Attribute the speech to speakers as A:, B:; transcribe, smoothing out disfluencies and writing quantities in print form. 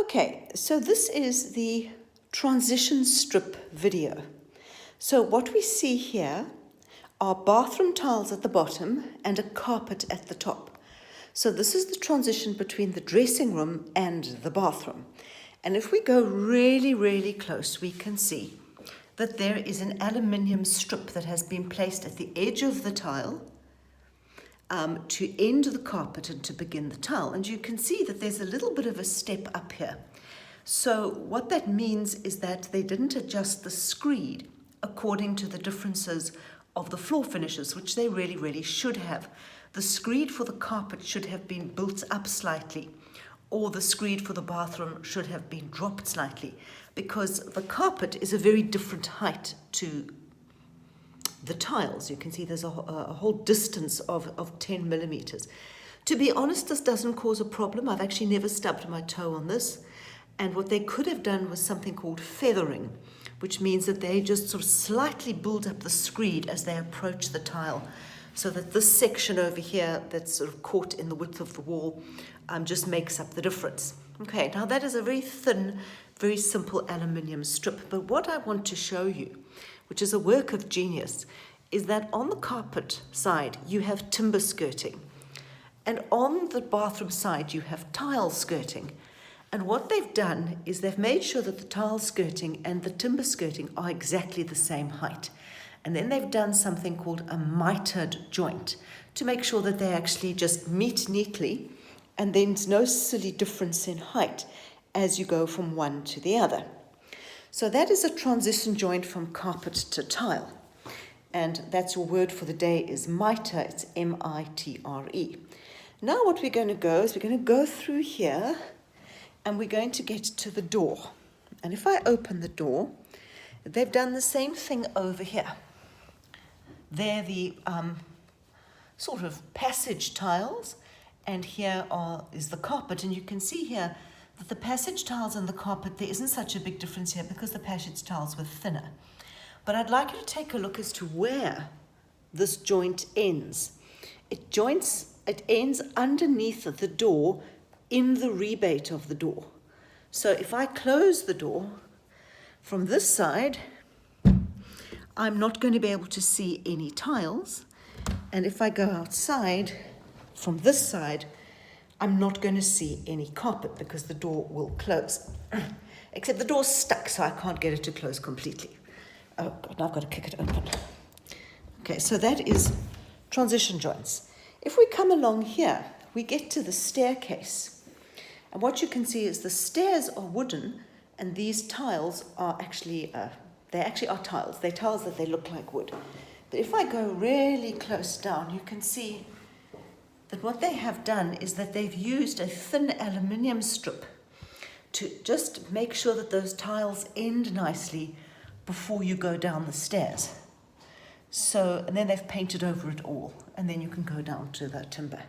A: Okay, so this is the transition strip video. So what we see here are bathroom tiles at the bottom and a carpet at the top. So this is the transition between the dressing room and the bathroom. And if we go really, really close, we can see that there is an aluminium strip that has been placed at the edge of the tile to end the carpet and to begin the tile. And you can see that there's a little bit of a step up here. So what that means is that they didn't adjust the screed according to the differences of the floor finishes, which they really, really should have. The screed for the carpet should have been built up slightly, or the screed for the bathroom should have been dropped slightly, because the carpet is a very different height to the tiles. You can see there's a whole distance of 10 millimeters. To be honest, this doesn't cause a problem. I've actually never stubbed my toe on this. And what they could have done was something called feathering, which means that they just sort of slightly build up the screed as they approach the tile, so that this section over here that's sort of caught in the width of the wall just makes up the difference. Okay, now that is a very thin, very simple aluminium strip. But what I want to show you, which is a work of genius, is that on the carpet side you have timber skirting, and on the bathroom side you have tile skirting. And what they've done is they've made sure that the tile skirting and the timber skirting are exactly the same height. And then they've done something called a mitered joint to make sure that they actually just meet neatly, and there's no silly difference in height as you go from one to the other. So that is a transition joint from carpet to tile. And that's your word for the day is mitre. It's M-I-T-R-E. Now what we're going to go is we're going to go through here, and we're going to get to the door. And if I open the door, they've done the same thing over here. They're the sort of passage tiles, and here is the carpet. And you can see here that the passage tiles and the carpet, there isn't such a big difference here because the passage tiles were thinner. But I'd like you to take a look as to where this joint ends. It ends underneath the door, in the rebate of the door. So if I close the door from this side, I'm not going to be able to see any tiles. And if I go outside from this side, I'm not going to see any carpet because the door will close. Except the door's stuck, so I can't get it to close completely. Oh God, now I've got to kick it open. Okay, so that is transition joints. If we come along here, we get to the staircase. And what you can see is the stairs are wooden, and these tiles are actually, they actually are tiles. They're tiles that they look like wood. But if I go really close down, you can see that what they have done is that they've used a thin aluminium strip to just make sure that those tiles end nicely before you go down the stairs. So, and then they've painted over it all, and then you can go down to the timber.